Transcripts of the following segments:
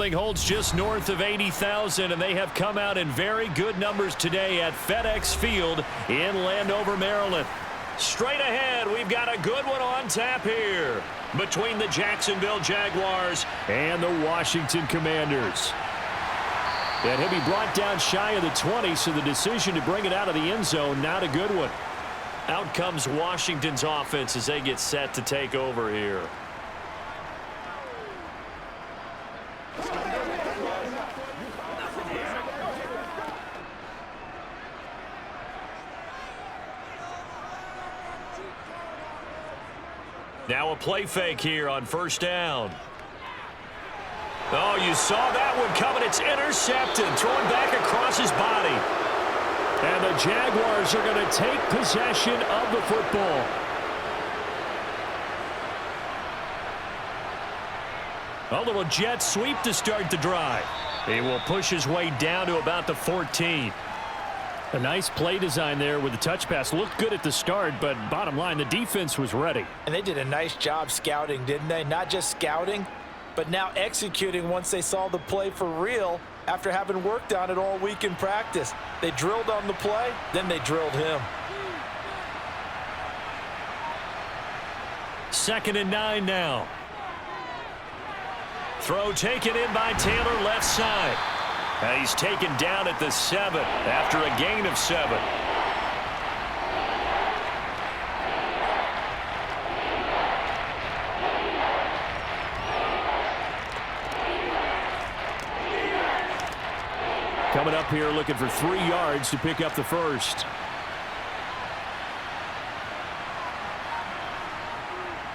ceiling holds just north of 80,000, and they have come out in very good numbers today at FedEx Field in Landover, Maryland. Straight ahead, we've got a good one on tap here between the Jacksonville Jaguars and the Washington Commanders. And he'll be brought down shy of the 20, so the decision to bring it out of the end zone, not a good one. Out comes Washington's offense as they get set to take over here. Now a play fake here on first down. Oh, you saw that one coming. It's intercepted, thrown back across his body. And the Jaguars are going to take possession of the football. A little jet sweep to start the drive. He will push his way down to about the 14. A nice play design there with the touch pass. Looked good at the start, but bottom line, the defense was ready. And they did a nice job scouting, didn't they? Not just scouting, but now executing once they saw the play for real after having worked on it all week in practice. They drilled on the play, then they drilled him. 2nd and 9 now. Throw taken in by Taylor, left side. And he's taken down at the 7 after a gain of 7. Coming up here looking for 3 yards to pick up the first.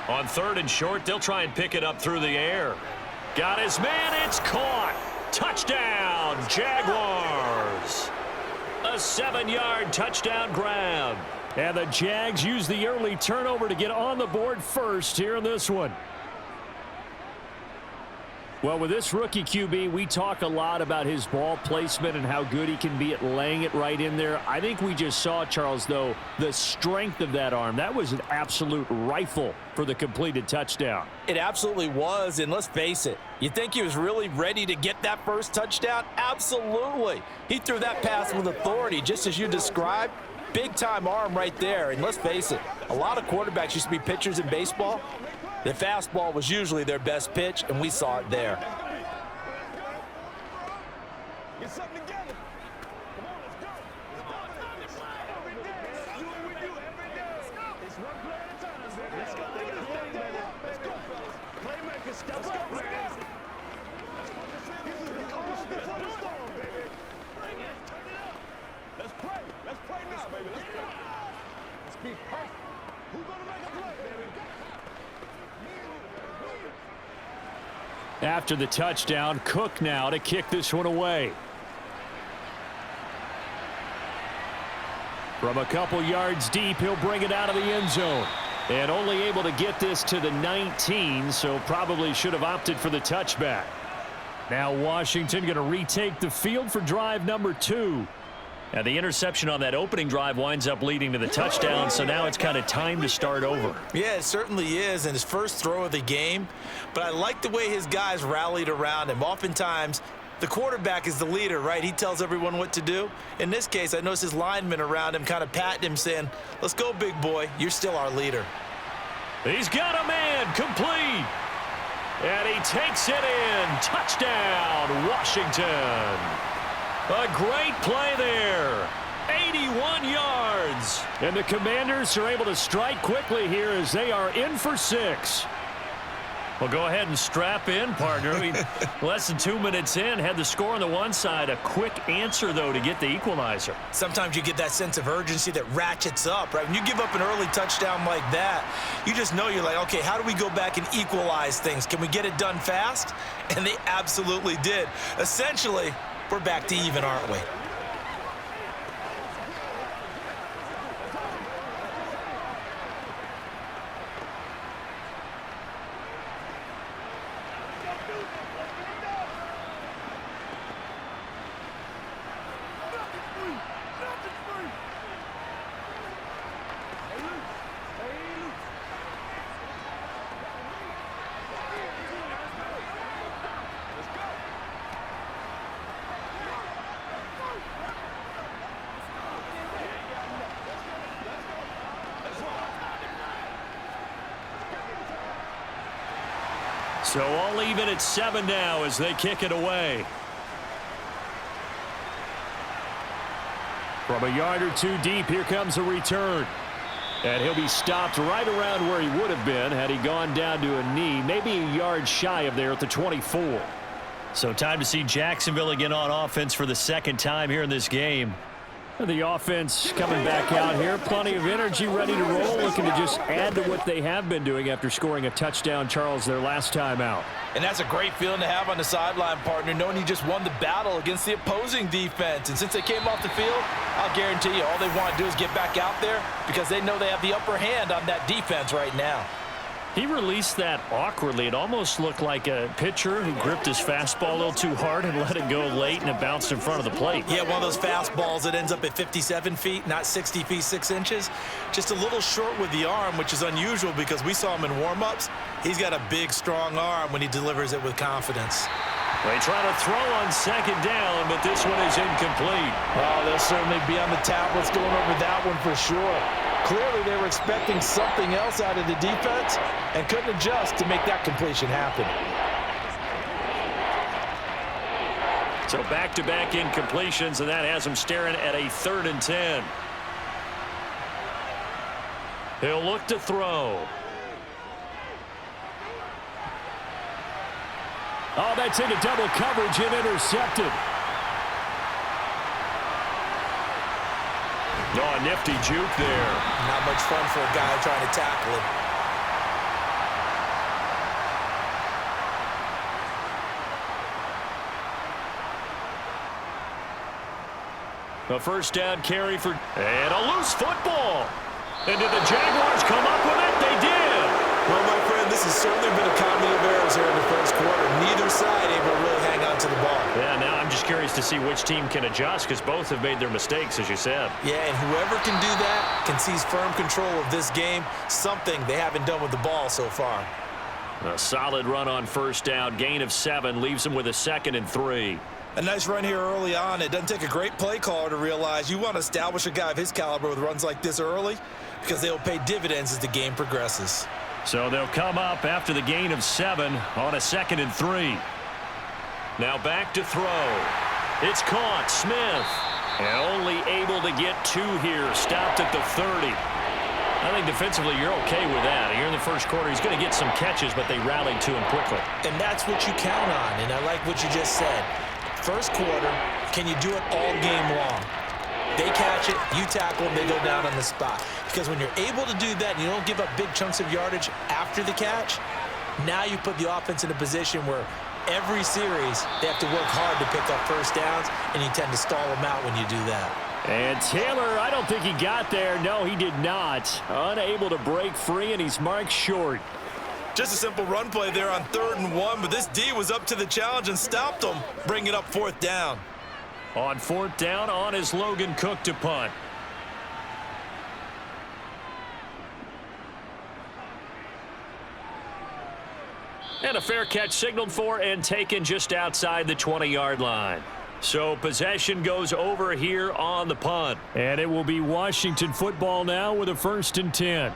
On 3rd and short, they'll try and pick it up through the air. Got his man, it's caught. Touchdown, Jaguars. A 7-yard touchdown grab. And the Jags use the early turnover to get on the board first here in this one. Well, with this rookie QB, we talk a lot about his ball placement and how good he can be at laying it right in there. I think we just saw, Charles, though, the strength of that arm. That was an absolute rifle for the completed touchdown. It absolutely was, and let's face it, you think he was really ready to get that first touchdown? Absolutely. He threw that pass with authority, just as you described. Big-time arm right there, and let's face it, a lot of quarterbacks used to be pitchers in baseball. The fastball was usually their best pitch, and we saw it there. Get something together. Come on, let's go. Do what we do every day. It's one play at a time, baby. Let's go. Let's go, fellas. Playmakers, step up, man. Before the storm, baby. Let's pray. Let's pray now, baby. Let's pray. Let's be perfect. Who's gonna make a play, baby? After the touchdown, Cook now to kick this one away. From a couple yards deep, he'll bring it out of the end zone. And only able to get this to the 19, so probably should have opted for the touchback. Now Washington going to retake the field for drive number 2. Now the interception on that opening drive winds up leading to the touchdown, so now it's kind of time to start over. Yeah, it certainly is, and his first throw of the game. But I like the way his guys rallied around him. Oftentimes, the quarterback is the leader, right? He tells everyone what to do. In this case, I noticed his linemen around him kind of patting him, saying, let's go, big boy. You're still our leader. He's got a man, complete. And he takes it in. Touchdown, Washington. A great play there. 81 yards. And the Commanders are able to strike quickly here as they are in for 6. Well, go ahead and strap in, partner. I mean, less than 2 minutes in, had the score on the one side. A quick answer, though, to get the equalizer. Sometimes you get that sense of urgency that ratchets up, right? When you give up an early touchdown like that, you just know you're like, okay, how do we go back and equalize things? Can we get it done fast? And they absolutely did. Essentially, we're back to even, aren't we? So all even at 7 now as they kick it away. From a yard or two deep, here comes a return. And he'll be stopped right around where he would have been had he gone down to a knee, maybe a yard shy of there at the 24. So time to see Jacksonville again on offense for the second time here in this game. The offense coming back out here. Plenty of energy, ready to roll, looking to just add to what they have been doing after scoring a touchdown, Charles, their last time out. And that's a great feeling to have on the sideline, partner, knowing you just won the battle against the opposing defense. And since they came off the field, I'll guarantee you all they want to do is get back out there because they know they have the upper hand on that defense right now. He released that awkwardly. It almost looked like a pitcher who gripped his fastball a little too hard and let it go late, and it bounced in front of the plate. Yeah, one of those fastballs that ends up at 57 feet, not 60 feet, 6 inches. Just a little short with the arm, which is unusual because we saw him in warm-ups. He's got a big, strong arm when he delivers it with confidence. They try to throw on second down, but this one is incomplete. Oh, they'll certainly be on the tablets going over that one for sure. Clearly, they were expecting something else out of the defense and couldn't adjust to make that completion happen. So back-to-back incompletions, and that has him staring at a 3rd and 10. He'll look to throw. Oh, that's into double coverage and intercepted. Oh, a nifty juke there. Not much fun for a guy trying to tackle him. A first down carry for, and a loose football. And did the Jaguars come up with it? They did. Well, my friend, this has certainly been a comedy of errors here in the first quarter. Neither side able to really hang on to the ball. Yeah, now I'm just curious to see which team can adjust because both have made their mistakes, as you said. Yeah, and whoever can do that can seize firm control of this game, something they haven't done with the ball so far. A solid run on first down. Gain of 7 leaves them with a 2nd and 3. A nice run here early on. It doesn't take a great play caller to realize you want to establish a guy of his caliber with runs like this early because they'll pay dividends as the game progresses. So they'll come up after the gain of 7 on a 2nd and 3. Now back to throw. It's caught. Smith. And only able to get 2 here. Stopped at the 30. I think defensively you're okay with that. Here in the first quarter, he's going to get some catches, but they rallied to him quickly. And that's what you count on, and I like what you just said. First quarter, can you do it all game long? They catch it, you tackle them, they go down on the spot. Because when you're able to do that and you don't give up big chunks of yardage after the catch, now you put the offense in a position where every series they have to work hard to pick up first downs, and you tend to stall them out when you do that. And Taylor, I don't think he got there. No, he did not. Unable to break free, and he's marked short. Just a simple run play there on 3rd and 1, but this D was up to the challenge and stopped them, bringing up 4th down. On 4th down, on is Logan Cook to punt. And a fair catch signaled for and taken just outside the 20-yard line. So possession goes over here on the punt. And it will be Washington football now with a 1st and 10.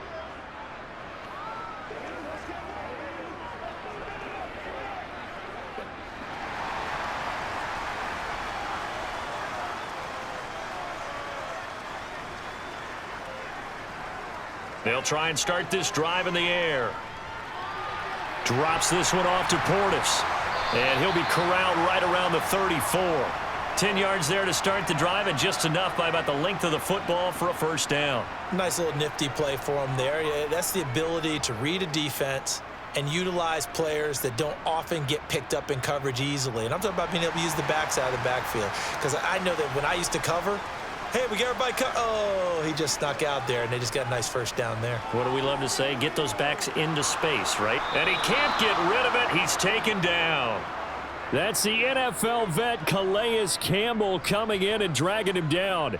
They'll try and start this drive in the air. Drops this one off to Portis. And he'll be corralled right around the 34. 10 yards there to start the drive, and just enough by about the length of the football for a first down. Nice little nifty play for him there. Yeah, that's the ability to read a defense and utilize players that don't often get picked up in coverage easily. And I'm talking about being able to use the backside of the backfield. Because I know that when I used to cover, hey, we got everybody oh, he just snuck out there, and they just got a nice first down there. What do we love to say? Get those backs into space, right? And he can't get rid of it. He's taken down. That's the NFL vet Calais Campbell coming in and dragging him down.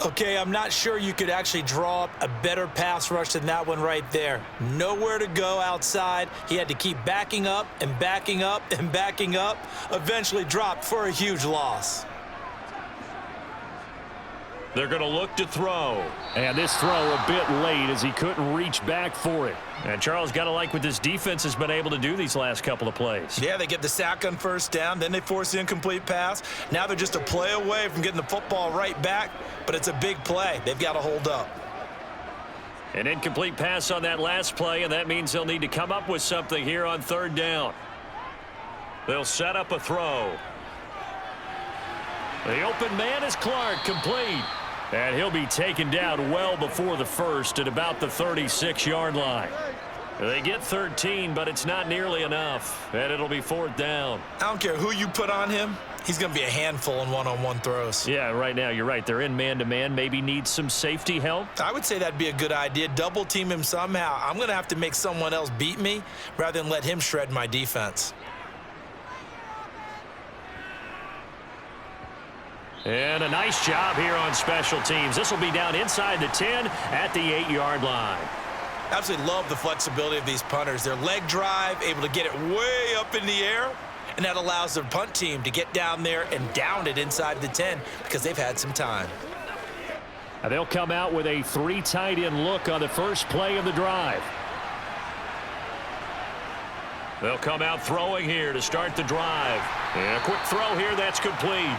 Okay, I'm not sure you could actually draw up a better pass rush than that one right there. Nowhere to go outside. He had to keep backing up and backing up and backing up. Eventually dropped for a huge loss. They're going to look to throw. And this throw a bit late as he couldn't reach back for it. And Charles, got to like what this defense has been able to do these last couple of plays. Yeah, they get the sack on first down, then they force the incomplete pass. Now they're just a play away from getting the football right back, but it's a big play. They've got to hold up. An incomplete pass on that last play, and that means they'll need to come up with something here on third down. They'll set up a throw. The open man is Clark, complete. And he'll be taken down well before the first at about the 36-yard line. They get 13, but it's not nearly enough, and it'll be fourth down. I don't care who you put on him. He's going to be a handful in one-on-one throws. Yeah, right now you're right. They're in man-to-man. Maybe need some safety help. I would say that'd be a good idea. Double team him somehow. I'm going to have to make someone else beat me rather than let him shred my defense. And a nice job here on special teams. This will be down inside the 10 at the 8-yard line. Absolutely love the flexibility of these punters. Their leg drive, able to get it way up in the air, and that allows their punt team to get down there and down it inside the 10 because they've had some time. Now they'll come out with a 3 tight end look on the first play of the drive. They'll come out throwing here to start the drive. And a quick throw here, that's complete.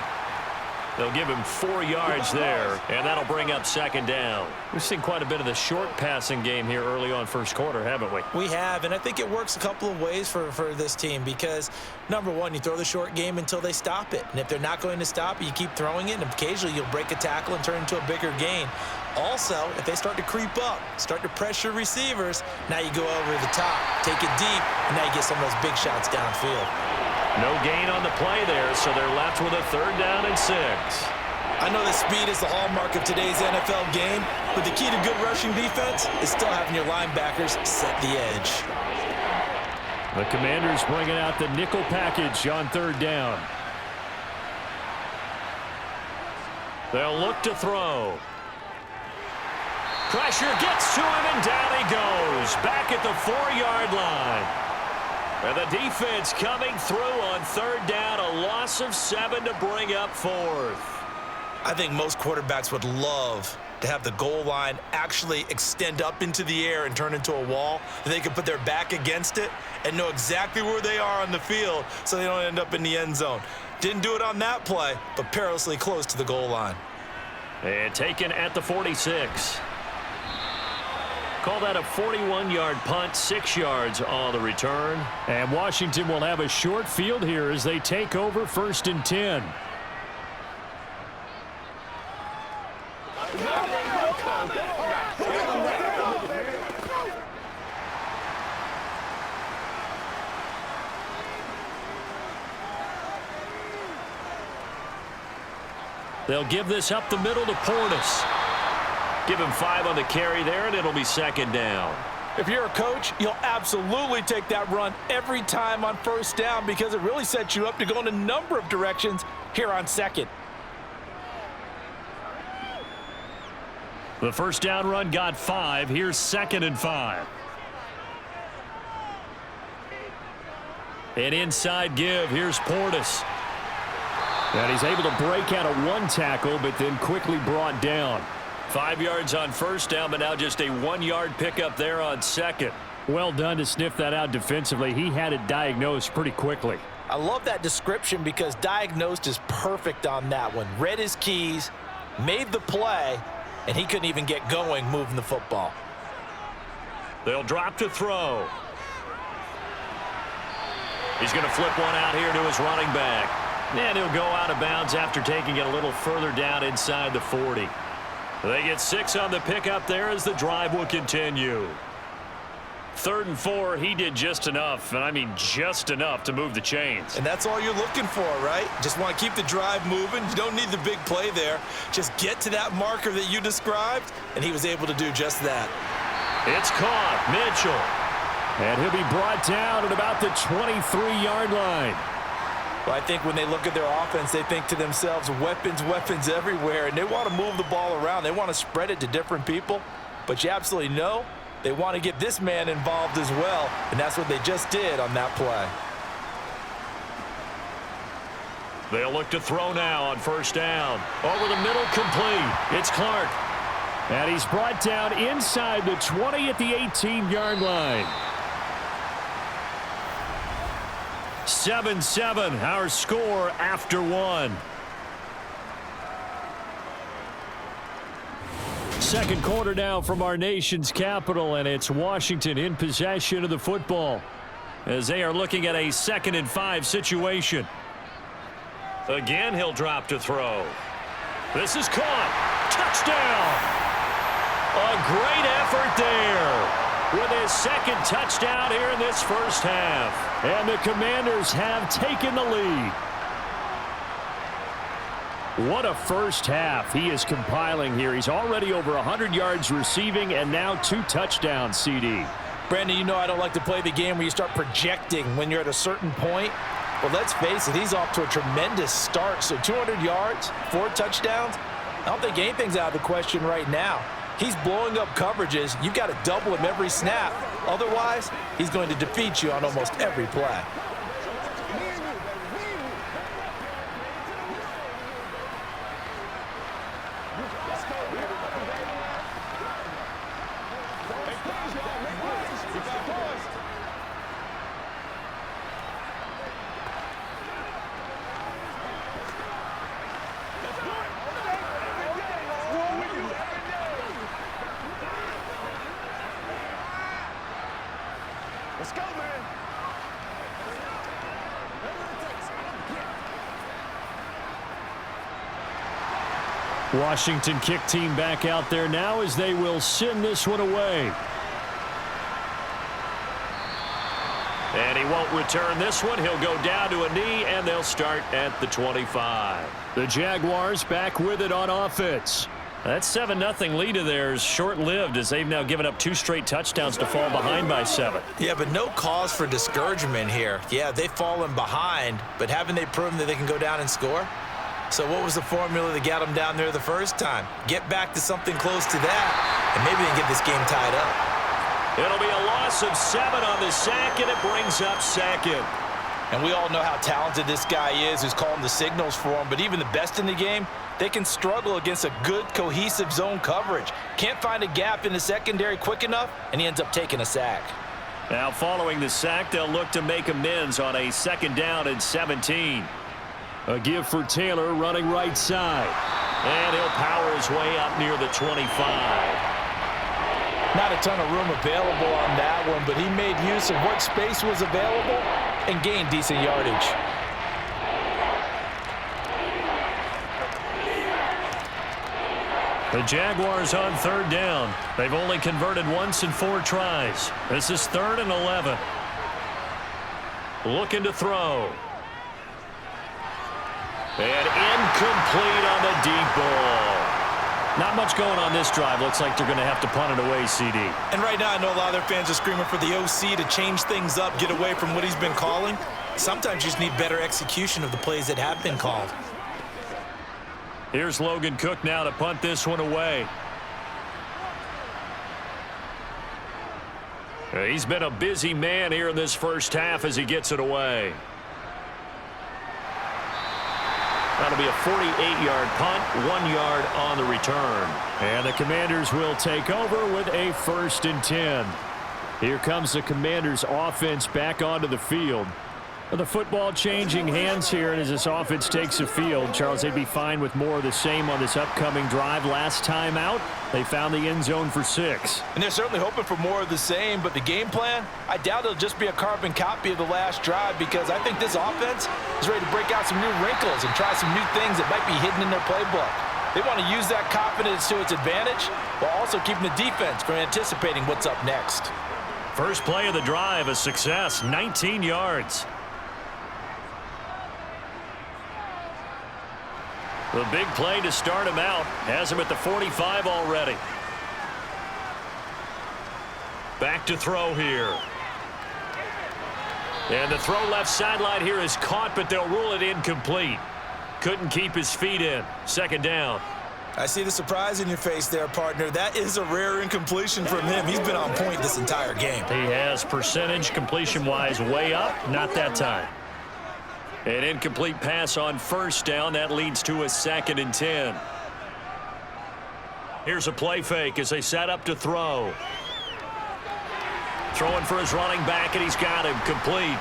They'll give him 4 yards there, and that'll bring up second down. We've seen quite a bit of the short passing game here early on first quarter, haven't we? We have, and I think it works a couple of ways for this team because, number one, you throw the short game until they stop it. And if they're not going to stop it, you keep throwing it, and occasionally you'll break a tackle and turn into a bigger gain. Also, if they start to creep up, start to pressure receivers, now you go over the top, take it deep, and now you get some of those big shots downfield. No gain on the play there, so they're left with a third down and 6. I know that speed is the hallmark of today's NFL game, but the key to good rushing defense is still having your linebackers set the edge. The Commanders bringing out the nickel package on third down. They'll look to throw. Pressure gets to him, and down he goes. Back at the 4-yard line. And the defense coming through on third down. A loss of 7 to bring up fourth. I think most quarterbacks would love to have the goal line actually extend up into the air and turn into a wall. They can put their back against it and know exactly where they are on the field so they don't end up in the end zone. Didn't do it on that play, but perilously close to the goal line. And taken at the 46. Call that a 41-yard punt, 6 yards on the return. And Washington will have a short field here as they take over first and 10. They'll give this up the middle to Portis. Give him 5 on the carry there, and it'll be second down. If you're a coach, you'll absolutely take that run every time on first down because it really sets you up to go in a number of directions here on second. The first down run got 5. Here's second and 5. An inside give. Here's Portis. And he's able to break out of 1 tackle, but then quickly brought down. 5 yards on first down, but now just a 1-yard pickup there on second. Well done to sniff that out defensively. He had it diagnosed pretty quickly. I love that description because diagnosed is perfect on that one. Read his keys, made the play, and he couldn't even get going moving the football. They'll drop to throw. He's going to flip one out here to his running back. And he'll go out of bounds after taking it a little further down inside the 40. They get 6 on the pickup there as the drive will continue. 3rd and 4, he did just enough, and I mean just enough to move the chains. And that's all you're looking for, right? Just want to keep the drive moving. You don't need the big play there. Just get to that marker that you described, and he was able to do just that. It's caught. Mitchell. And he'll be brought down at about the 23-yard line. Well, I think when they look at their offense, they think to themselves, weapons, weapons everywhere, and they want to move the ball around. They want to spread it to different people, but you absolutely know they want to get this man involved as well, and that's what they just did on that play. They'll look to throw now on first down. Over the middle, complete. It's Clark. And he's brought down inside the 20 at the 18-yard line. 7-7, our score after one. Second quarter now from our nation's capital, and it's Washington in possession of the football as they are looking at a 2nd and 5 situation. Again, he'll drop to throw. This is caught. Touchdown. A great effort there with his 2nd touchdown here in this first half. And the Commanders have taken the lead. What a first half he is compiling here. He's already over 100 yards receiving and now 2 touchdowns, CD. Brandon, you know I don't like to play the game where you start projecting when you're at a certain point. But let's face it, he's off to a tremendous start. So 200 yards, 4 touchdowns. I don't think anything's out of the question right now. He's blowing up coverages. You've got to double him every snap. Otherwise, he's going to defeat you on almost every play. Let's go, man. Washington kick team back out there now as they will send this one away. And he won't return this one. He'll go down to a knee, and they'll start at the 25. The Jaguars back with it on offense. That 7-0 lead of theirs short-lived as they've now given up 2 straight touchdowns to fall behind by 7. Yeah, but no cause for discouragement here. Yeah, they've fallen behind, but haven't they proven that they can go down and score? So what was the formula that got them down there the first time? Get back to something close to that, and maybe they can get this game tied up. It'll be a loss of 7 on the sack, and it brings up 2nd. And we all know how talented this guy is who's calling the signals for him, but even the best in the game, they can struggle against a good, cohesive zone coverage. Can't find a gap in the secondary quick enough, and he ends up taking a sack. Now following the sack, they'll look to make amends on a 2nd down and 17. A give for Taylor running right side. And he'll power his way up near the 25. Not a ton of room available on that one, but he made use of what space was available and gained decent yardage. The Jaguars on 3rd down. They've only converted once in 4 tries. This is 3rd and 11. Looking to throw. And incomplete on the deep ball. Not much going on this drive. Looks like they're going to have to punt it away, CD. And right now I know a lot of their fans are screaming for the OC to change things up, get away from what he's been calling. Sometimes you just need better execution of the plays that have been called. Here's Logan Cook now to punt this one away. He's been a busy man here in this first half as he gets it away. That'll be a 48-yard punt, 1 yard on the return. And the Commanders will take over with a 1st and 10. Here comes the Commanders offense back onto the field. The football changing hands here, and as this offense takes the field, Charles, they'd be fine with more of the same on this upcoming drive. Last time out, they found the end zone for 6. And they're certainly hoping for more of the same, but the game plan, I doubt it'll just be a carbon copy of the last drive, because I think this offense is ready to break out some new wrinkles and try some new things that might be hidden in their playbook. They want to use that confidence to its advantage while also keeping the defense from anticipating what's up next. First play of the drive, a success, 19 yards. The big play to start him out. Has him at the 45 already. Back to throw here. And the throw left sideline here is caught, but they'll rule it incomplete. Couldn't keep his feet in. 2nd down. I see the surprise in your face there, partner. That is a rare incompletion from him. He's been on point this entire game. He has percentage completion-wise way up. Not that time. An incomplete pass on first down. That leads to a 2nd and 10. Here's a play fake as they set up to throw. Throwing for his running back, and he's got him complete.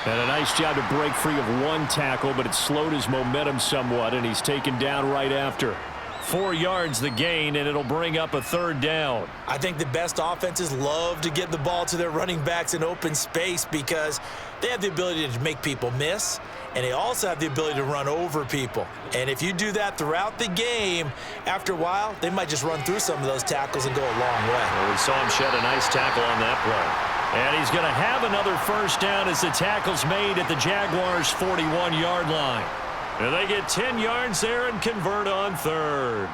And a nice job to break free of one tackle, but it slowed his momentum somewhat, and he's taken down right after. 4 yards the gain, and it'll bring up a 3rd down. I think the best offenses love to get the ball to their running backs in open space because they have the ability to make people miss, and they also have the ability to run over people. And if you do that throughout the game, after a while, they might just run through some of those tackles and go a long way. Well, we saw him shed a nice tackle on that play. And he's going to have another 1st down as the tackle's made at the Jaguars' 41-yard line. And they get 10 yards there and convert on 3rd.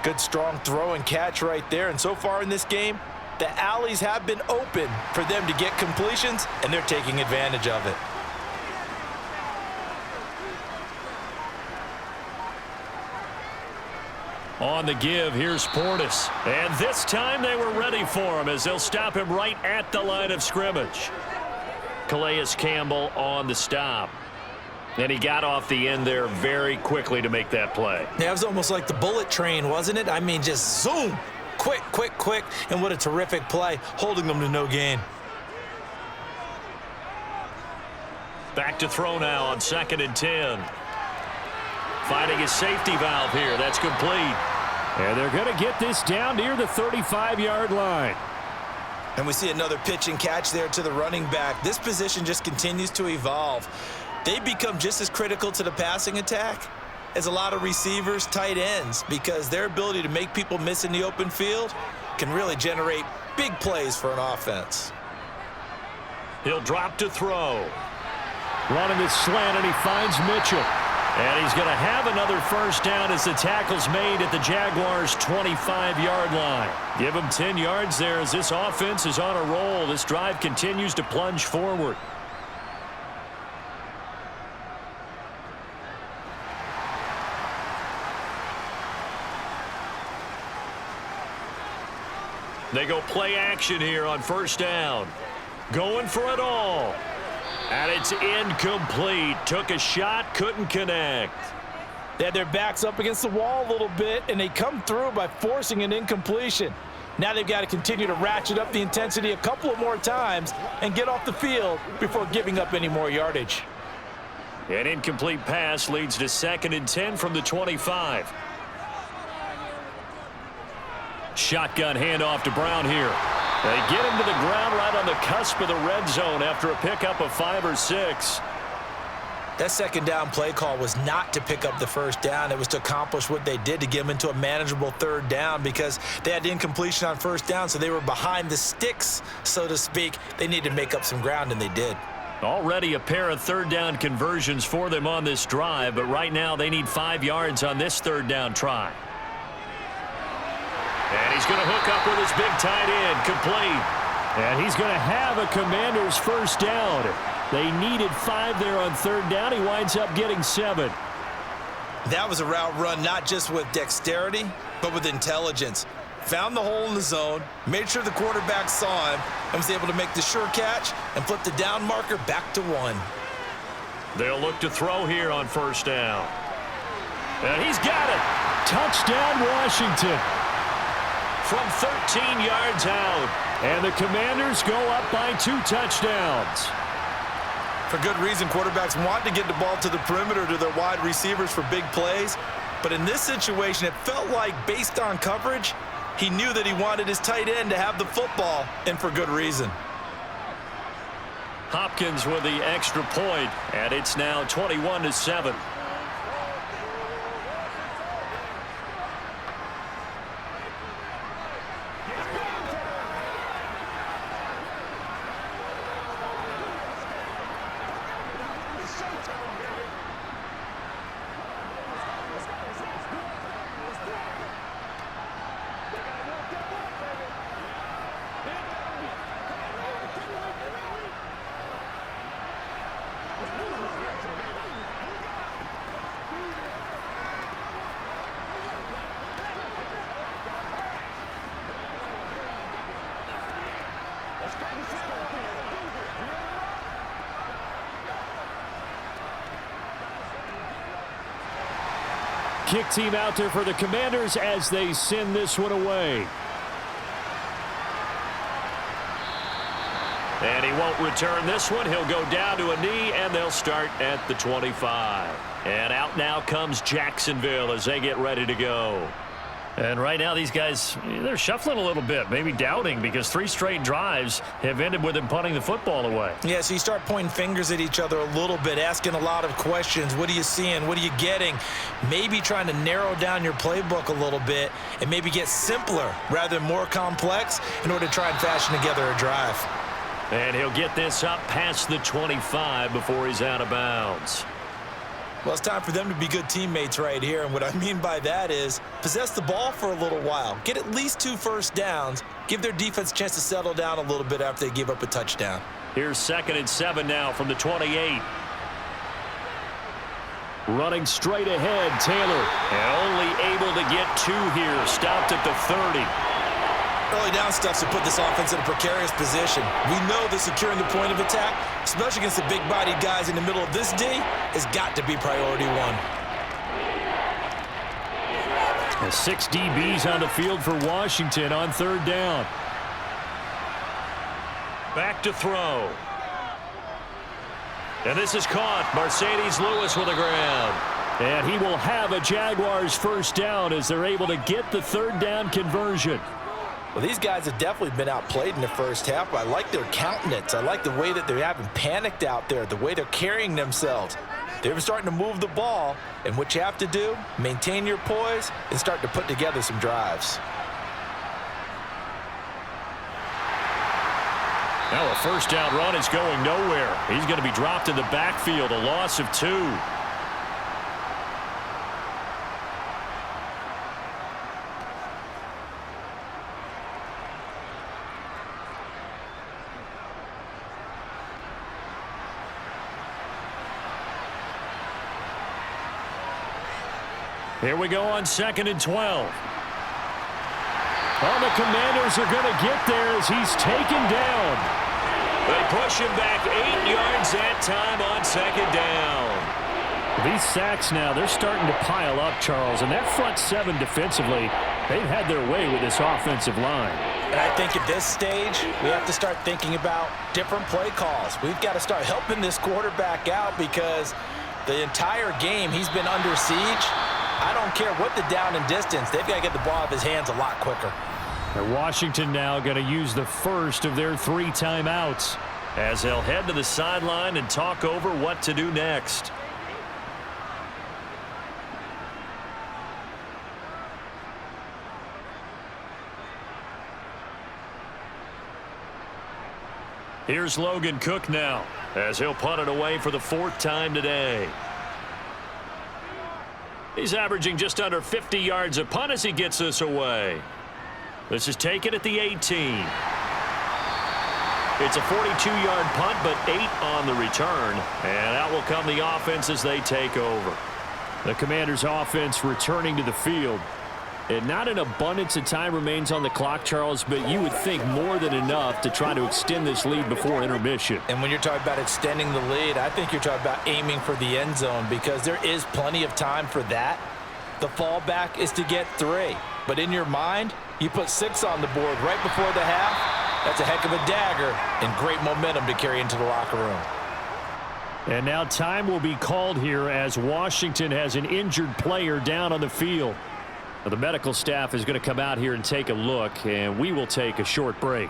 Good strong throw and catch right there. And so far in this game, the alleys have been open for them to get completions, and they're taking advantage of it. On the give, here's Portis. And this time they were ready for him as they'll stop him right at the line of scrimmage. Calais Campbell on the stop. And he got off the end there very quickly to make that play. Yeah, it was almost like the bullet train, wasn't it? I mean, just zoom. Quick, quick, quick. And what a terrific play, holding them to no gain. Back to throw now on 2nd and 10. Finding his safety valve here. That's complete. And they're going to get this down near the 35-yard line. And we see another pitch and catch there to the running back. This position just continues to evolve. They become just as critical to the passing attack as a lot of receivers, tight ends, because their ability to make people miss in the open field can really generate big plays for an offense. He'll drop to throw. Running this slant, and he finds Mitchell. And he's going to have another 1st down as the tackle's made at the Jaguars' 25-yard line. Give him 10 yards there as this offense is on a roll. This drive continues to plunge forward. They go play action here on 1st down. Going for it all. And it's incomplete. Took a shot, couldn't connect. They had their backs up against the wall a little bit, and they come through by forcing an incompletion. Now they've got to continue to ratchet up the intensity a couple of more times and get off the field before giving up any more yardage. An incomplete pass leads to 2nd and 10 from the 25. Shotgun handoff to Brown here. They get him to the ground right on the cusp of the red zone after a pickup of 5 or 6. That 2nd down play call was not to pick up the 1st down. It was to accomplish what they did to get them into a manageable 3rd down because they had the incompletion on 1st down, so they were behind the sticks, so to speak. They needed to make up some ground, and they did. Already a pair of 3rd down conversions for them on this drive, but right now they need 5 yards on this 3rd down try. And he's going to hook up with his big tight end, complete. And he's going to have a Commander's 1st down. They needed 5 there on 3rd down. He winds up getting 7. That was a route run not just with dexterity, but with intelligence. Found the hole in the zone, made sure the quarterback saw him, and was able to make the sure catch and flip the down marker back to 1. They'll look to throw here on 1st down. And he's got it. Touchdown, Washington. From 13 yards out. And the Commanders go up by 2 touchdowns. For good reason, quarterbacks want to get the ball to the perimeter to their wide receivers for big plays. But in this situation, it felt like, based on coverage, he knew that he wanted his tight end to have the football, and for good reason. Hopkins with the extra point, and it's now 21-7. Kick team out there for the Commanders as they send this one away. And he won't return this one. He'll go down to a knee, and they'll start at the 25. And out now comes Jacksonville as they get ready to go. And right now these guys, they're shuffling a little bit, maybe doubting, because 3 straight drives have ended with them punting the football away. Yeah, so you start pointing fingers at each other a little bit, asking a lot of questions. What are you seeing? What are you getting? Maybe trying to narrow down your playbook a little bit and maybe get simpler rather than more complex in order to try and fashion together a drive. And he'll get this up past the 25 before he's out of bounds. Well, it's time for them to be good teammates right here, and what I mean by that is possess the ball for a little while, get at least 2 first downs, give their defense a chance to settle down a little bit after they give up a touchdown. Here's 2nd and 7 now from the 28. Running straight ahead, Taylor. And only able to get 2 here, stopped at the 30. Early down stuff to put this offense in a precarious position. We know that securing the point of attack, especially against the big-bodied guys in the middle of this D, has got to be priority 1. 6 DBs on the field for Washington on 3rd down. Back to throw. And this is caught. Mercedes Lewis with the ground. And he will have a Jaguars first down as they're able to get the 3rd down conversion. Well, these guys have definitely been outplayed in the first half. I like their countenance. I like the way that they haven't panicked out there, the way they're carrying themselves. They're starting to move the ball, and what you have to do, maintain your poise and start to put together some drives. Now a first down run is going nowhere. He's going to be dropped in the backfield, a loss of 2. Here we go on 2nd and 12. Well, the Commanders are going to get there as he's taken down. They push him back 8 yards that time on 2nd down. These sacks now, they're starting to pile up, Charles. And that front 7 defensively, they've had their way with this offensive line. And I think at this stage, we have to start thinking about different play calls. We've got to start helping this quarterback out because the entire game he's been under siege. I don't care what the down and distance. They've got to get the ball out of his hands a lot quicker. And Washington now going to use the first of their 3 timeouts as they'll head to the sideline and talk over what to do next. Here's Logan Cook now as he'll punt it away for the 4th time today. He's averaging just under 50 yards a punt as he gets this away. This is taken at the 18. It's a 42-yard punt, but 8 on the return. And out will come the offense as they take over. The Commanders' offense returning to the field. And not an abundance of time remains on the clock, Charles, but you would think more than enough to try to extend this lead before intermission. And when you're talking about extending the lead, I think you're talking about aiming for the end zone because there is plenty of time for that. The fallback is to get 3. But in your mind, you put 6 on the board right before the half. That's a heck of a dagger and great momentum to carry into the locker room. And now time will be called here as Washington has an injured player down on the field. The medical staff is going to come out here and take a look, and we will take a short break.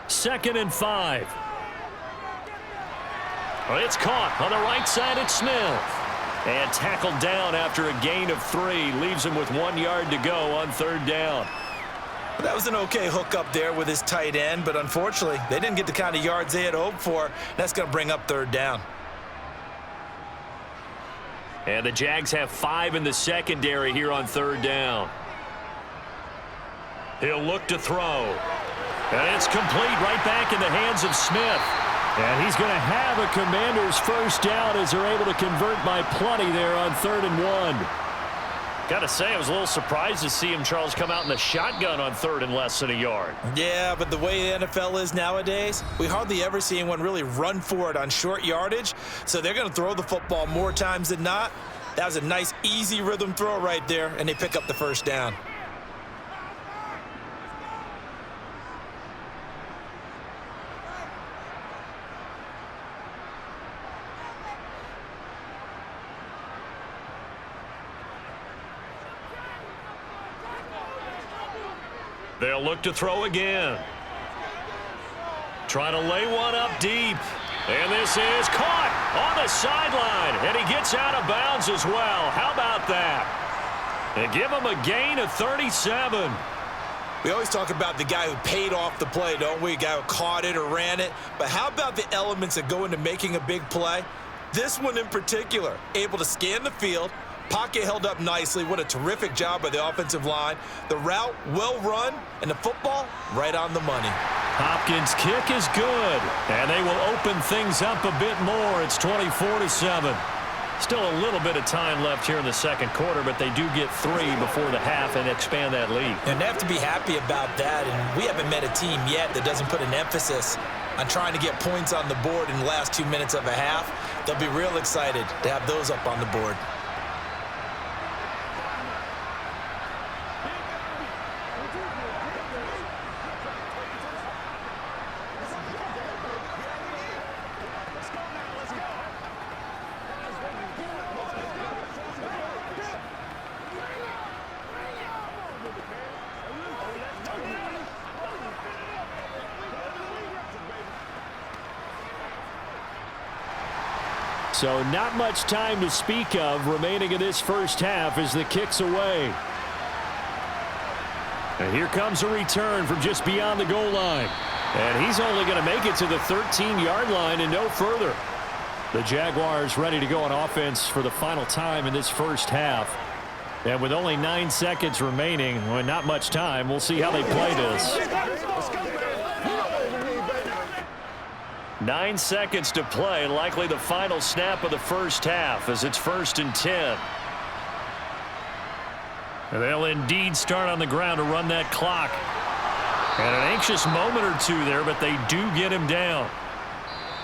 Second and 5. Well, it's caught on the right side. It's Smith. And tackled down after a gain of 3. Leaves him with 1 yard to go on 3rd down. That was an okay hook up there with his tight end, but unfortunately, they didn't get the kind of yards they had hoped for. That's going to bring up 3rd down. And the Jags have 5 in the secondary here on 3rd down. He'll look to throw. And it's complete right back in the hands of Smith. And he's going to have a Commanders first down as they're able to convert by plenty there on 3rd and 1. Got to say, I was a little surprised to see him, Charles, come out in the shotgun on 3rd and less than a yard. Yeah, but the way the NFL is nowadays, we hardly ever see anyone really run for it on short yardage. So they're going to throw the football more times than not. That was a nice, easy rhythm throw right there, and they pick up the first down. They'll look to throw again. Trying to lay one up deep. And this is caught on the sideline. And he gets out of bounds as well. How about that? They give him a gain of 37. We always talk about the guy who paid off the play, don't we? A guy who caught it or ran it. But how about the elements that go into making a big play? This one in particular, able to scan the field. Pocket held up nicely. What a terrific job by the offensive line. The route well run, and the football right on the money. Hopkins' kick is good, and they will open things up a bit more. It's 24-7. Still a little bit of time left here in the second quarter, but they do get 3 before the half and expand that lead. And they have to be happy about that, and we haven't met a team yet that doesn't put an emphasis on trying to get points on the board in the last 2 minutes of a half. They'll be real excited to have those up on the board. So not much time to speak of remaining in this first half as the kick's away. And here comes a return from just beyond the goal line. And he's only going to make it to the 13-yard line and no further. The Jaguars ready to go on offense for the final time in this first half. And with only 9 seconds remaining, well, not much time, we'll see how they play this. 9 seconds to play, likely the final snap of the first half as it's 1st and 10. And they'll indeed start on the ground to run that clock. And an anxious moment or two there, but they do get him down.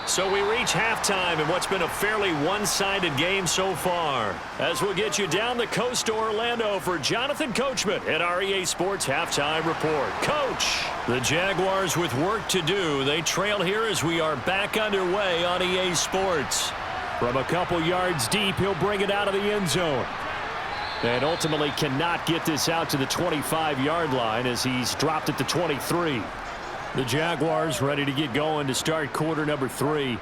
So we reach halftime in what's been a fairly one-sided game so far. As we'll get you down the coast to Orlando for Jonathan Coachman at our EA Sports Halftime Report. Coach, the Jaguars with work to do. They trail here as we are back underway on EA Sports. From a couple yards deep, he'll bring it out of the end zone. And ultimately cannot get this out to the 25-yard line as he's dropped at the 23. The Jaguars ready to get going to start quarter number 3.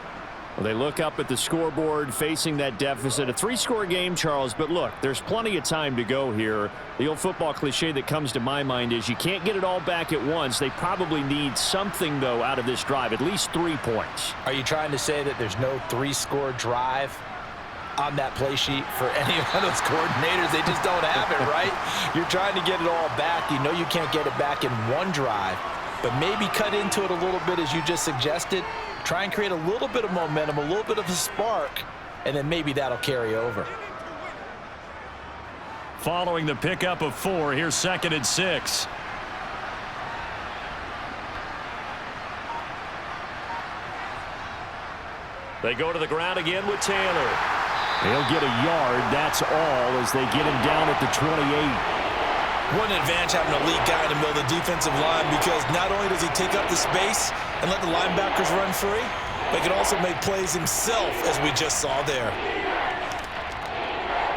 Well, they look up at the scoreboard facing that deficit. A 3-score game, Charles, but look, there's plenty of time to go here. The old football cliche that comes to my mind is you can't get it all back at once. They probably need something, though, out of this drive, at least 3 points. Are you trying to say that there's no 3-score drive on that play sheet for any of those coordinators? They just don't have it, right? You're trying to get it all back. You know you can't get it back in one drive. But maybe cut into it a little bit as you just suggested. Try and create a little bit of momentum, a little bit of a spark, and then maybe that'll carry over. Following the pickup of 4, here's 2nd and 6. They go to the ground again with Taylor. He'll get a yard, that's all, as they get him down at the 28. What an advantage having an elite guy in the middle of the defensive line, because not only does he take up the space and let the linebackers run free, but he can also make plays himself, as we just saw there.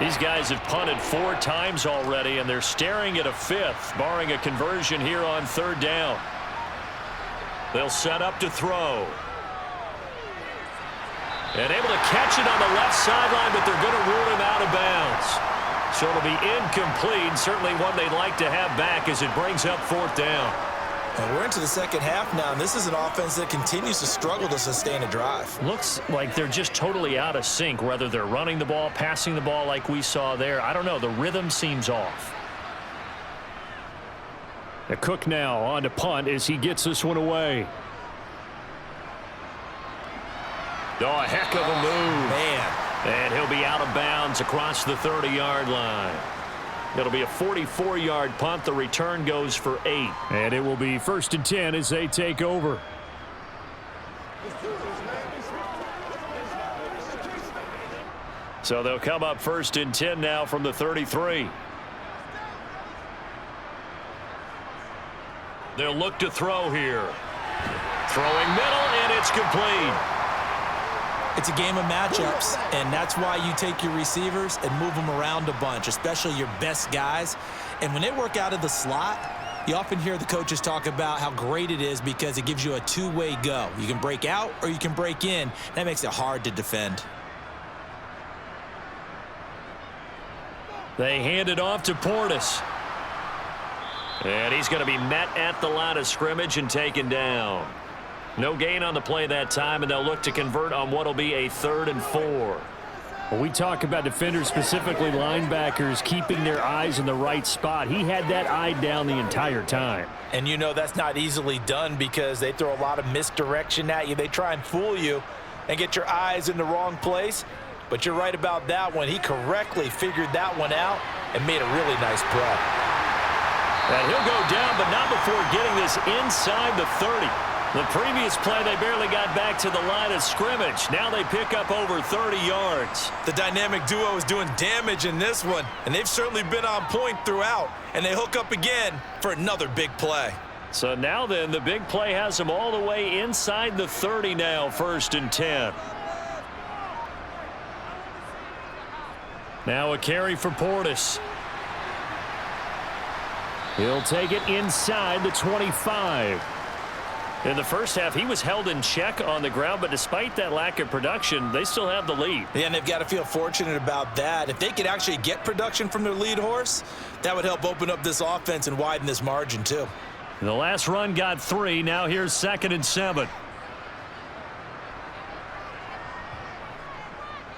These guys have punted 4 times already, and they're staring at a 5th, barring a conversion here on 3rd down. They'll set up to throw. And able to catch it on the left sideline, but they're going to rule him out of bounds. So it'll be incomplete, certainly one they'd like to have back as it brings up 4th down. And we're into the second half now, and this is an offense that continues to struggle to sustain a drive. Looks like they're just totally out of sync, whether they're running the ball, passing the ball like we saw there. I don't know. The rhythm seems off. The Cook now on to punt as he gets this one away. Oh, a heck of a move. Man. And he'll be out of bounds across the 30-yard line. It'll be a 44-yard punt. The return goes for 8. And it will be 1st and 10 as they take over. So they'll come up 1st and 10 now from the 33. They'll look to throw here. Throwing middle, and it's complete. It's a game of matchups, and that's why you take your receivers and move them around a bunch, especially your best guys. And when they work out of the slot, you often hear the coaches talk about how great it is because it gives you a two-way go. You can break out or you can break in. That makes it hard to defend. They hand it off to Portis. And he's going to be met at the line of scrimmage and taken down. No gain on the play that time, and they'll look to convert on what will be a 3rd and 4. When we talk about defenders, specifically linebackers, keeping their eyes in the right spot, he had that eye down the entire time. And you know that's not easily done because they throw a lot of misdirection at you. They try and fool you and get your eyes in the wrong place. But you're right about that one. He correctly figured that one out and made a really nice play. And he'll go down, but not before getting this inside the 30. The previous play, they barely got back to the line of scrimmage. Now they pick up over 30 yards. The dynamic duo is doing damage in this one, and they've certainly been on point throughout. And they hook up again for another big play. So now then, the big play has them all the way inside the 30 now, 1st and 10. Now a carry for Portis. He'll take it inside the 25. In the first half, he was held in check on the ground, but despite that lack of production, they still have the lead. Yeah, and they've got to feel fortunate about that. If they could actually get production from their lead horse, that would help open up this offense and widen this margin too. The last run got 3. Now here's 2nd and 7.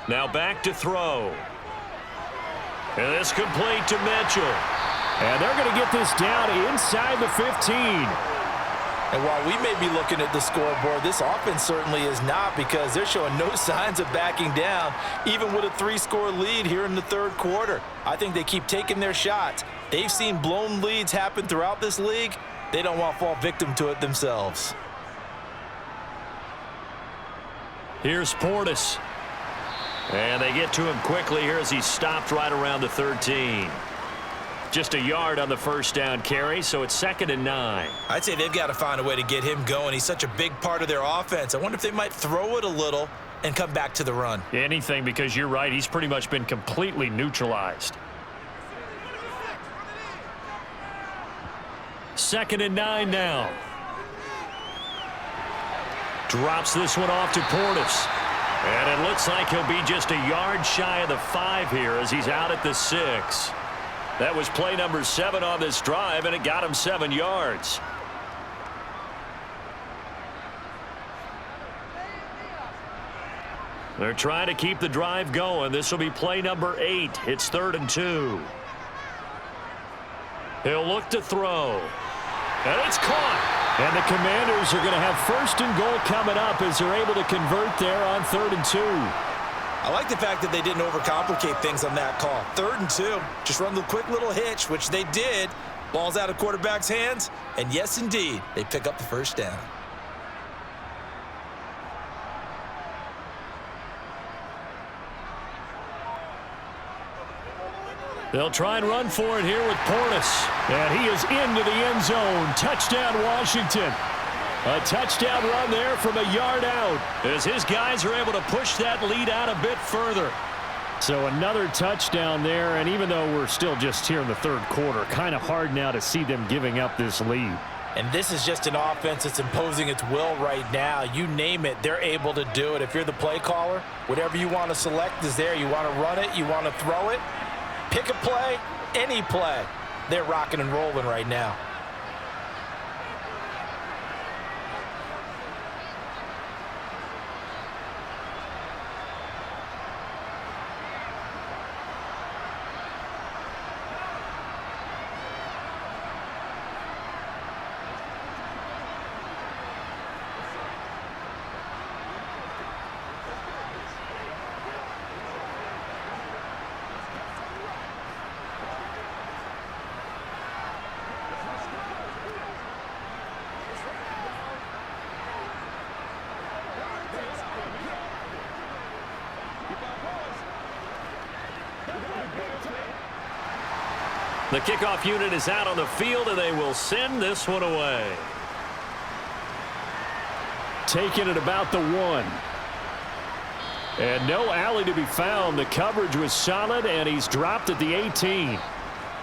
Now back to throw. And this complete to Mitchell. And they're going to get this down inside the 15. And while we may be looking at the scoreboard, this offense certainly is not because they're showing no signs of backing down, even with a 3-score lead here in the 3rd quarter. I think they keep taking their shots. They've seen blown leads happen throughout this league. They don't want to fall victim to it themselves. Here's Portis. And they get to him quickly here as he stopped right around the 13. Just a yard on the first down carry, so it's 2nd and 9. I'd say they've got to find a way to get him going. He's such a big part of their offense. I wonder if they might throw it a little and come back to the run. Anything, because you're right, he's pretty much been completely neutralized. 2nd and 9 now. Drops this one off to Portis. And it looks like he'll be just a yard shy of the 5 here as he's out at the 6. That was play number 7 on this drive, and it got him 7 yards. They're trying to keep the drive going. This will be play number 8. It's 3rd and 2. He'll look to throw. And it's caught. And the Commanders are going to have 1st and goal coming up as they're able to convert there on 3rd and 2. I like the fact that they didn't overcomplicate things on that call. 3rd and 2. Just run the quick little hitch, which they did. Ball's out of quarterback's hands. And yes, indeed, they pick up the first down. They'll try and run for it here with Portis. And he is into the end zone. Touchdown, Washington. A touchdown run there from a yard out. As his guys are able to push that lead out a bit further. So another touchdown there, and even though we're still just here in the 3rd quarter, kind of hard now to see them giving up this lead. And this is just an offense that's imposing its will right now. You name it, they're able to do it. If you're the play caller, whatever you want to select is there. You want to run it, you want to throw it. Pick a play, any play. They're rocking and rolling right now. The kickoff unit is out on the field, and they will send this one away. Taking it about the 1. And no alley to be found. The coverage was solid, and he's dropped at the 18.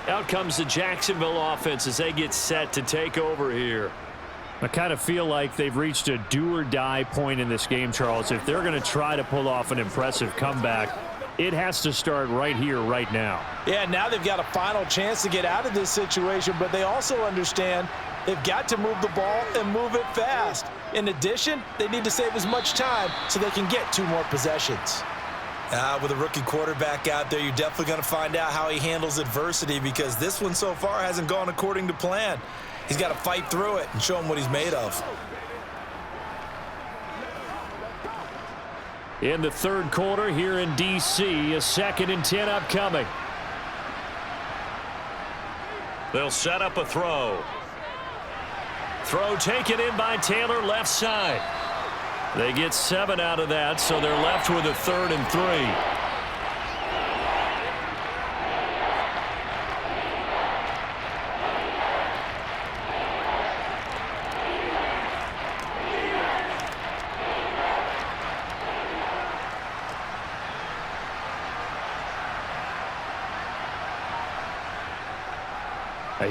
Out comes the Jacksonville offense as they get set to take over here. I kind of feel like they've reached a do-or-die point in this game, Charles. If they're going to try to pull off an impressive comeback, it has to start right here, right now. Yeah, now they've got a final chance to get out of this situation, but they also understand they've got to move the ball and move it fast. In addition, they need to save as much time so they can get 2 more possessions. With a rookie quarterback out there, you're definitely going to find out how he handles adversity, because this one so far hasn't gone according to plan. He's got to fight through it and show him what he's made of. In the third quarter here in D.C., a 2nd and 10 upcoming. They'll set up a throw. Throw taken in by Taylor, left side. They get 7 out of that, so they're left with a 3rd and 3.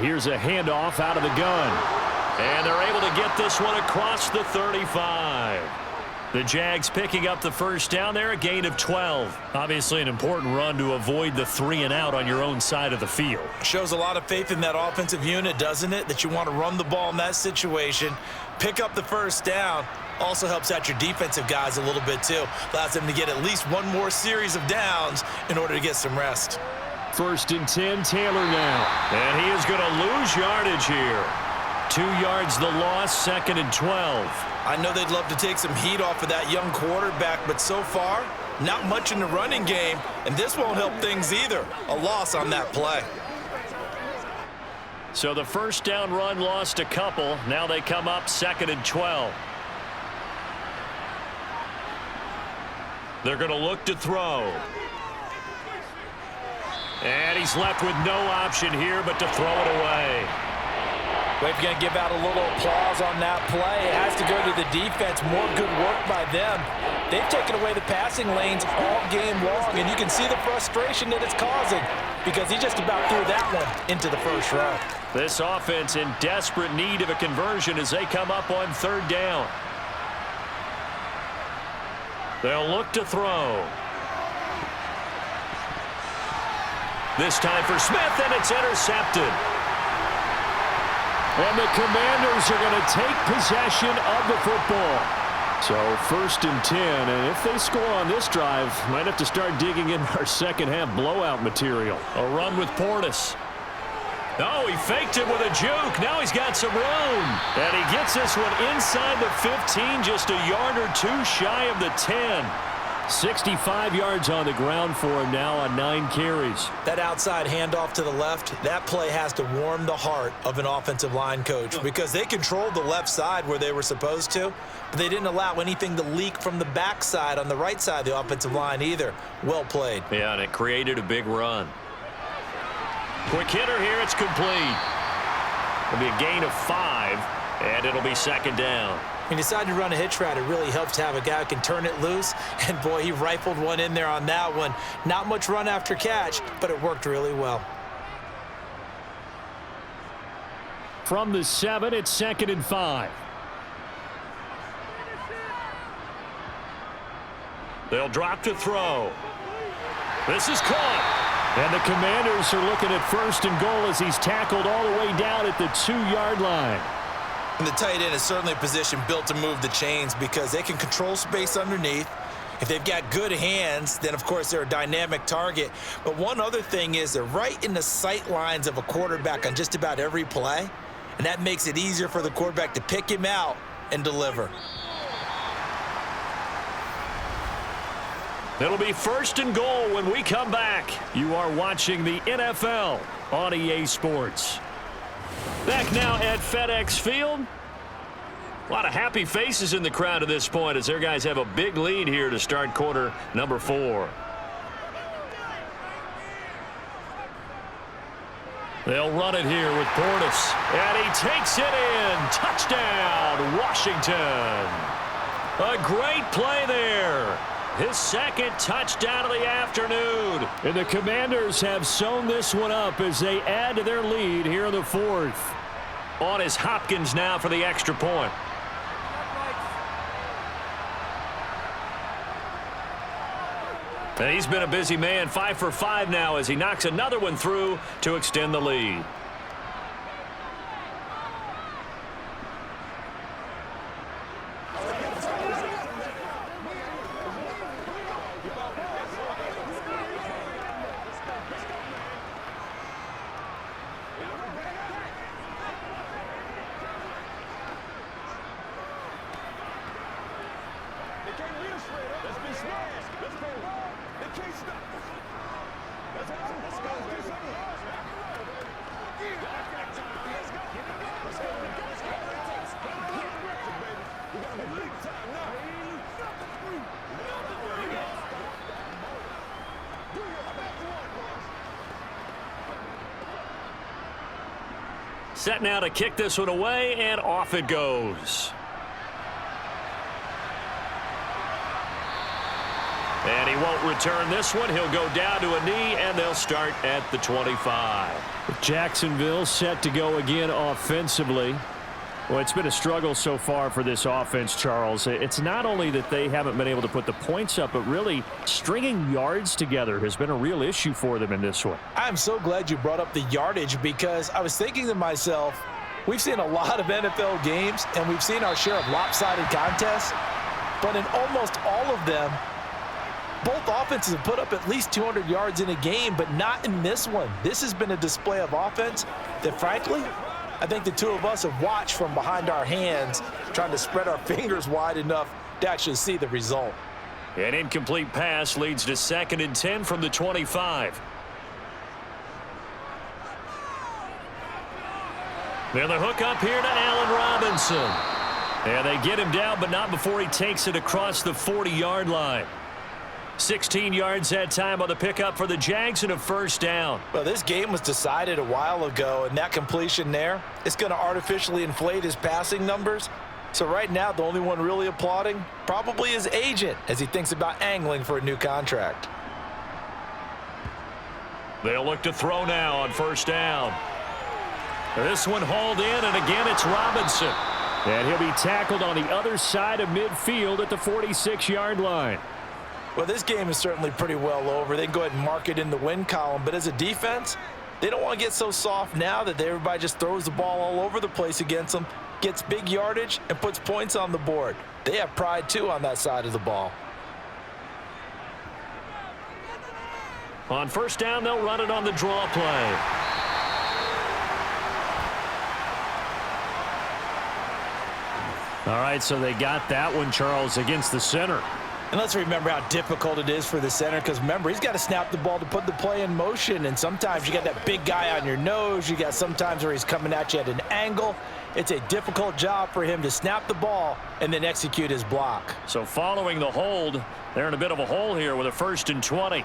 Here's a handoff out of the gun. And they're able to get this one across the 35. The Jags picking up the first down there, a gain of 12. Obviously an important run to avoid the 3 and out on your own side of the field. Shows a lot of faith in that offensive unit, doesn't it? That you want to run the ball in that situation, pick up the first down. Also helps out your defensive guys a little bit too. Allows them to get at least 1 more series of downs in order to get some rest. 1st and 10, Taylor now. And he is going to lose yardage here. 2 yards the loss, 2nd and 12. I know they'd love to take some heat off of that young quarterback, but so far, not much in the running game, and this won't help things either. A loss on that play. So the first down run lost a couple. Now they come up 2nd and 12. They're going to look to throw. And he's left with no option here but to throw it away. Well, if you're going to give out a little applause on that play, it has to go to the defense. More good work by them. They've taken away the passing lanes all game long, and you can see the frustration that it's causing because he just about threw that one into the first row. This offense in desperate need of a conversion as they come up on 3rd down. They'll look to throw. This time for Smith, and it's intercepted. And the Commanders are going to take possession of the football. So 1st and 10, and if they score on this drive, might have to start digging in our second half blowout material. A run with Portis. Oh, he faked it with a juke. Now he's got some room. And he gets this one inside the 15, just a yard or 2 shy of the 10. 65 yards on the ground for him now on 9 carries. That outside handoff to the left, that play has to warm the heart of an offensive line coach because they controlled the left side where they were supposed to, but they didn't allow anything to leak from the backside on the right side of the offensive line either. Well played. Yeah, and it created a big run. Quick hitter here, it's complete. It'll be a gain of 5, and it'll be 2nd down. When you decide to run a hitch route, it really helps to have a guy who can turn it loose. And, boy, he rifled one in there on that one. Not much run after catch, but it worked really well. From the 7, it's 2nd and 5. They'll drop to throw. This is caught. And the Commanders are looking at 1st and goal as he's tackled all the way down at the 2-yard line. And the tight end is certainly a position built to move the chains because they can control space underneath. If they've got good hands, then, of course, they're a dynamic target. But one other thing is they're right in the sight lines of a quarterback on just about every play, and that makes it easier for the quarterback to pick him out and deliver. It'll be 1st and goal when we come back. You are watching the NFL on EA Sports. Back now at FedEx Field. A lot of happy faces in the crowd at this point as their guys have a big lead here to start quarter number 4. They'll run it here with Portis. And he takes it in. Touchdown, Washington. A great play there. His second touchdown of the afternoon. And the Commanders have sewn this one up as they add to their lead here in the fourth. On is Hopkins now for the extra point. And he's been a busy man, 5 for 5 now as he knocks another one through to extend the lead. Set now to kick this one away, and off it goes. And he won't return this one. He'll go down to a knee, and they'll start at the 25. Jacksonville set to go again offensively. Well, it's been a struggle so far for this offense, Charles. It's not only that they haven't been able to put the points up, but really stringing yards together has been a real issue for them in this one. I'm so glad you brought up the yardage because I was thinking to myself, we've seen a lot of NFL games and we've seen our share of lopsided contests, but in almost all of them, both offenses have put up at least 200 yards in a game, but not in this one. This has been a display of offense that, frankly, I think the two of us have watched from behind our hands, trying to spread our fingers wide enough to actually see the result. An incomplete pass leads to 2nd and 10 from the 25. Then the hook up here to Allen Robinson. And they get him down, but not before he takes it across the 40-yard line. 16 yards that time on the pickup for the Jags and a first down. Well, this game was decided a while ago, and that completion there is going to artificially inflate his passing numbers. So right now, the only one really applauding probably his agent as he thinks about angling for a new contract. They'll look to throw now on first down. This one hauled in, and again it's Robinson. And he'll be tackled on the other side of midfield at the 46-yard line. Well, this game is certainly pretty well over. They can go ahead and mark it in the win column. But as a defense, they don't want to get so soft now that everybody just throws the ball all over the place against them, gets big yardage, and puts points on the board. They have pride, too, on that side of the ball. On first down, they'll run it on the draw play. All right, so they got that one, Charles, against the center. And let's remember how difficult it is for the center because, remember, he's got to snap the ball to put the play in motion. And sometimes you got that big guy on your nose. You got sometimes where he's coming at you at an angle. It's a difficult job for him to snap the ball and then execute his block. So following the hold, they're in a bit of a hole here with a 1st and 20.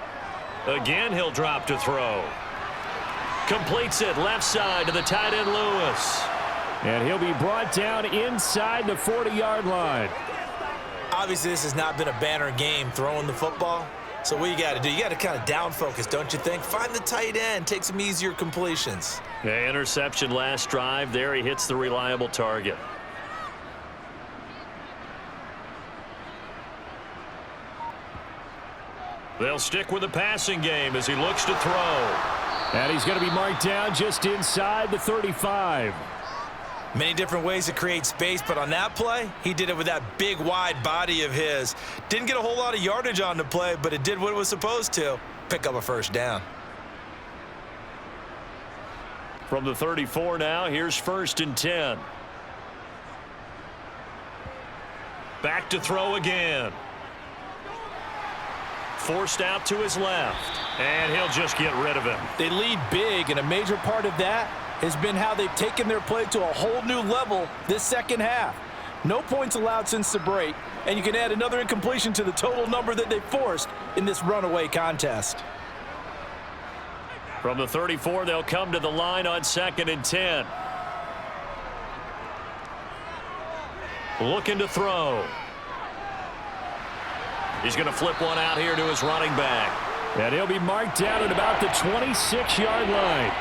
Again, he'll drop to throw. Completes it left side to the tight end Lewis. And he'll be brought down inside the 40-yard line. Obviously, this has not been a banner game throwing the football. So what you got to do, you got to kind of down focus, don't you think? Find the tight end, take some easier completions. Yeah, interception last drive. There he hits the reliable target. They'll stick with the passing game as he looks to throw. And he's going to be marked down just inside the 35. Many different ways to create space, but on that play, he did it with that big, wide body of his. Didn't get a whole lot of yardage on the play, but it did what it was supposed to, pick up a first down. From the 34 now, here's 1st and 10. Back to throw again. Forced out to his left, and he'll just get rid of him. They lead big, and a major part of that has been how they've taken their play to a whole new level this second half. No points allowed since the break, and you can add another incompletion to the total number that they forced in this runaway contest. From the 34, they'll come to the line on 2nd and 10. Looking to throw. He's going to flip one out here to his running back. And he'll be marked down at about the 26-yard line.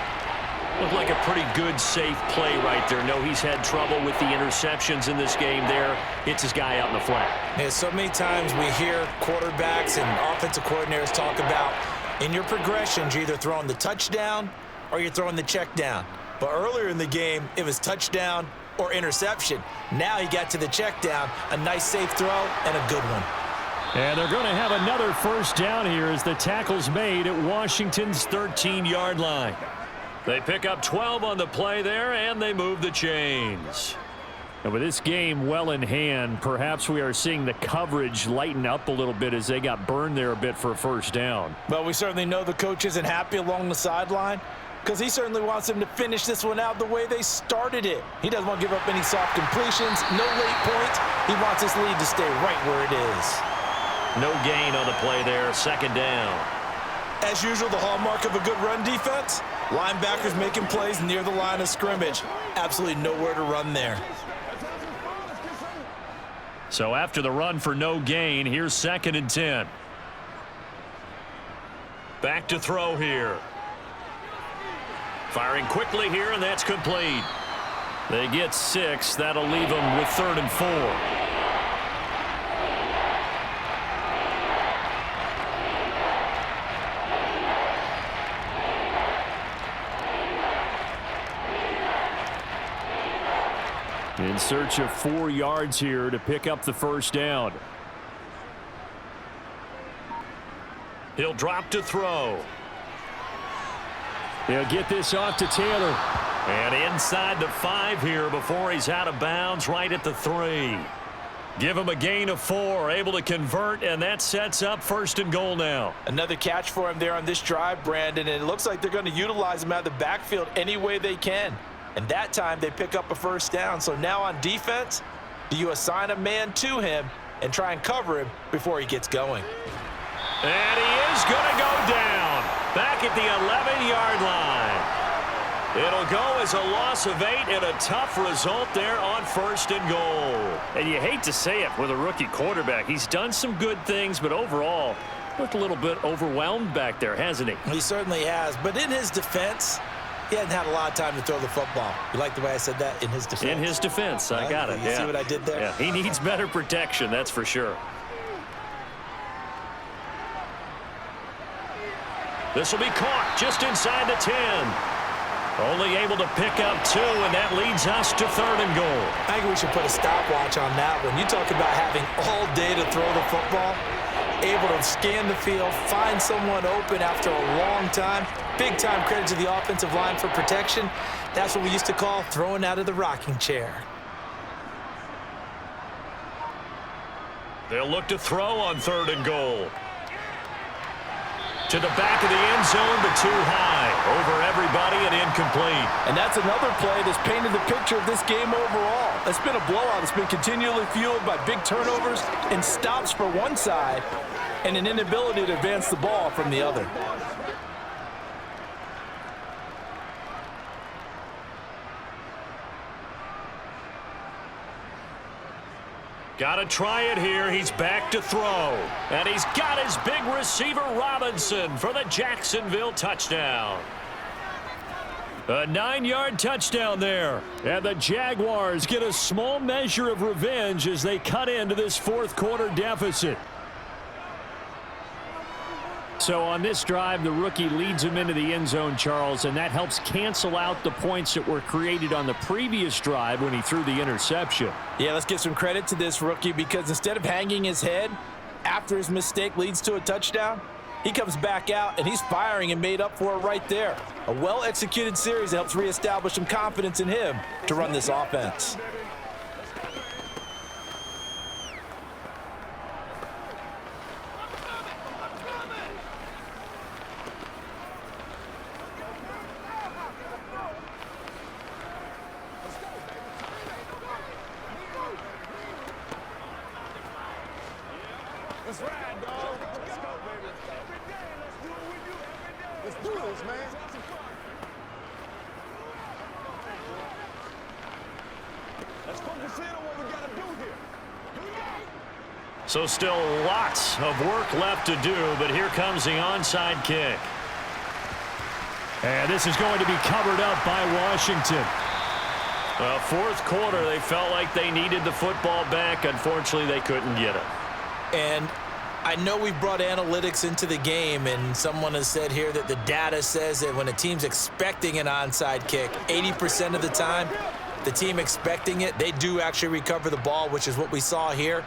Looked like a pretty good, safe play right there. No, he's had trouble with the interceptions in this game there. Hits his guy out in the flat. Yeah, so many times we hear quarterbacks and offensive coordinators talk about in your progressions, you're either throwing the touchdown or you're throwing the check down. But earlier in the game, it was touchdown or interception. Now he got to the check down, a nice safe throw and a good one. And they're going to have another first down here as the tackle's made at Washington's 13-yard line. They pick up 12 on the play there, and they move the chains. And with this game well in hand, perhaps we are seeing the coverage lighten up a little bit as they got burned there a bit for a first down. Well, we certainly know the coach isn't happy along the sideline because he certainly wants them to finish this one out the way they started it. He doesn't want to give up any soft completions, no late points. He wants this lead to stay right where it is. No gain on the play there, 2nd down. As usual, the hallmark of a good run defense, linebackers making plays near the line of scrimmage. Absolutely nowhere to run there. So after the run for no gain, here's 2nd and 10. Back to throw here. Firing quickly here, and that's complete. They get 6. That'll leave them with 3rd and 4. In search of 4 yards here to pick up the first down. He'll drop to throw. They'll get this off to Taylor. And inside the 5 here before he's out of bounds, right at the 3. Give him a gain of 4, able to convert, and that sets up 1st and goal now. Another catch for him there on this drive, Brandon, and it looks like they're going to utilize him out of the backfield any way they can. And that time they pick up a first down. So now on defense, do you assign a man to him and try and cover him before he gets going? And he is going to go down back at the 11-yard line. It'll go as a loss of 8 and a tough result there on 1st and goal. And you hate to say it with a rookie quarterback. He's done some good things, but overall looked a little bit overwhelmed back there, hasn't he? He certainly has. But in his defense, he hasn't had a lot of time to throw the football. You like the way I said that? In his defense. In his defense. I got it. You see what I did there? Yeah, he needs better protection, that's for sure. This will be caught just inside the 10. Only able to pick up 2, and that leads us to 3rd and goal. I think we should put a stopwatch on that one. You talk about having all day to throw the football, able to scan the field, find someone open after a long time. Big time credit to the offensive line for protection. That's what we used to call throwing out of the rocking chair. They'll look to throw on 3rd and goal. To the back of the end zone, but too high. Over everybody and incomplete. And that's another play that's painted the picture of this game overall. It's been a blowout. It's been continually fueled by big turnovers and stops for one side and an inability to advance the ball from the other. Got to try it here. He's back to throw. And he's got his big receiver, Robinson, for the Jacksonville touchdown. A 9-yard touchdown there. And the Jaguars get a small measure of revenge as they cut into this 4th quarter deficit. So on this drive, the rookie leads him into the end zone, Charles, and that helps cancel out the points that were created on the previous drive when he threw the interception. Yeah, let's give some credit to this rookie because instead of hanging his head after his mistake leads to a touchdown, he comes back out and he's firing and made up for it right there. A well-executed series that helps reestablish some confidence in him to run this offense. Let's ride, dog. Let's go, baby. Every day, let's do what we do every day. Let's do this, man. focus in on what we got to do here. So still lots of work left to do, but here comes the onside kick. And this is going to be covered up by Washington. Well, fourth quarter, they felt like they needed the football back. Unfortunately, they couldn't get it. And I know we've brought analytics into the game, and someone has said here that the data says that when a team's expecting an onside kick, 80% of the time, the team expecting it, they do actually recover the ball, which is what we saw here.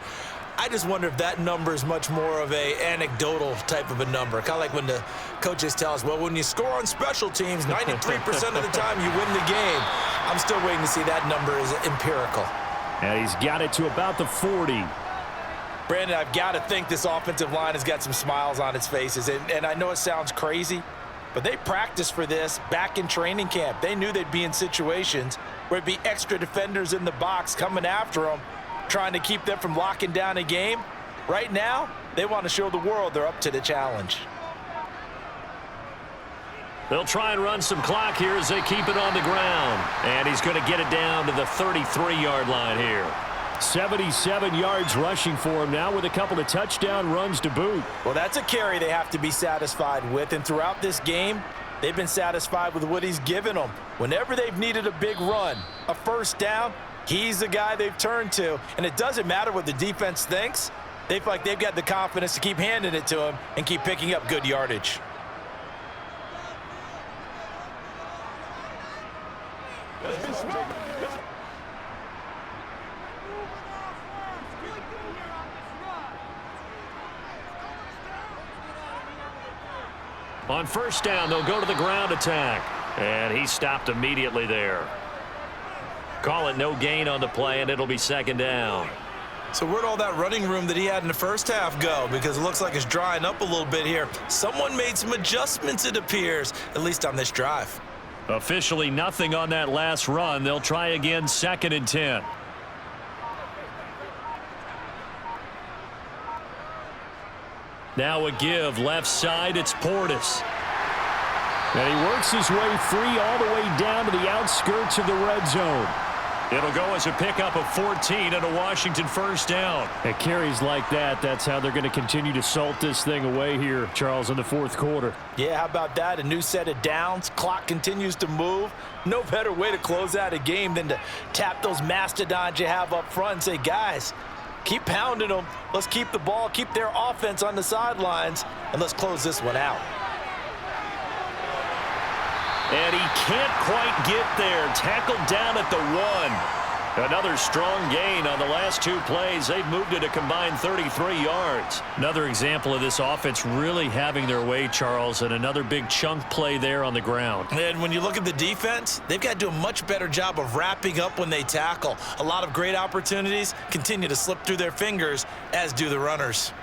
I just wonder if that number is much more of a anecdotal type of a number. Kind of like when the coaches tell us, well, when you score on special teams, 93% of the time you win the game. I'm still waiting to see that number is empirical. And he's got it to about the 40. Brandon, I've got to think this offensive line has got some smiles on its faces. And I know it sounds crazy, but they practiced for this back in training camp. They knew they'd be in situations where it'd be extra defenders in the box coming after them, trying to keep them from locking down a game. Right now, they want to show the world they're up to the challenge. They'll try and run some clock here as they keep it on the ground. And he's going to get it down to the 33-yard line here. 77 yards rushing for him now with a couple of touchdown runs to boot. Well, that's a carry they have to be satisfied with. And throughout this game, they've been satisfied with what he's given them. Whenever they've needed a big run, a first down, he's the guy they've turned to. And it doesn't matter what the defense thinks. They feel like they've got the confidence to keep handing it to him and keep picking up good yardage. On first down, they'll go to the ground attack. And he stopped immediately there. Call it no gain on the play, and it'll be second down. So where'd all that running room that he had in the first half go? Because it looks like it's drying up a little bit here. Someone made some adjustments, it appears, at least on this drive. Officially nothing on that last run. They'll try again, second and 10. Now a give, left side, it's Portis. And he works his way free all the way down to the outskirts of the red zone. It'll go as a pickup of 14 and a Washington first down. At carries like that, that's how they're going to continue to salt this thing away here, Charles, in the fourth quarter. Yeah, how about that? A new set of downs. Clock continues to move. No better way to close out a game than to tap those mastodons you have up front and say, guys, keep pounding them. Let's keep the ball, keep their offense on the sidelines, and let's close this one out. And he can't quite get there. Tackled down at the 1. Another strong gain on the last two plays. They've moved it a combined 33 yards. Another example of this offense really having their way, Charles, and another big chunk play there on the ground. And when you look at the defense, they've got to do a much better job of wrapping up when they tackle. A lot of great opportunities continue to slip through their fingers, as do the runners.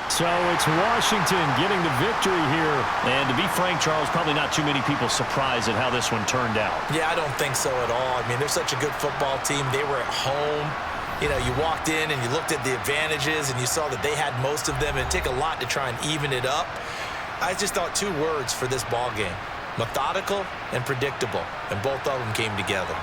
So it's Washington getting the victory here. And to be frank, Charles, probably not too many people surprised at how this one turned out. Yeah, I don't think so at all. I mean, they're such a good football team. They were at home. You know, you walked in and you looked at the advantages and you saw that they had most of them. And it'd take a lot to try and even it up. I just thought two words for this ball game: methodical and predictable. And both of them came together.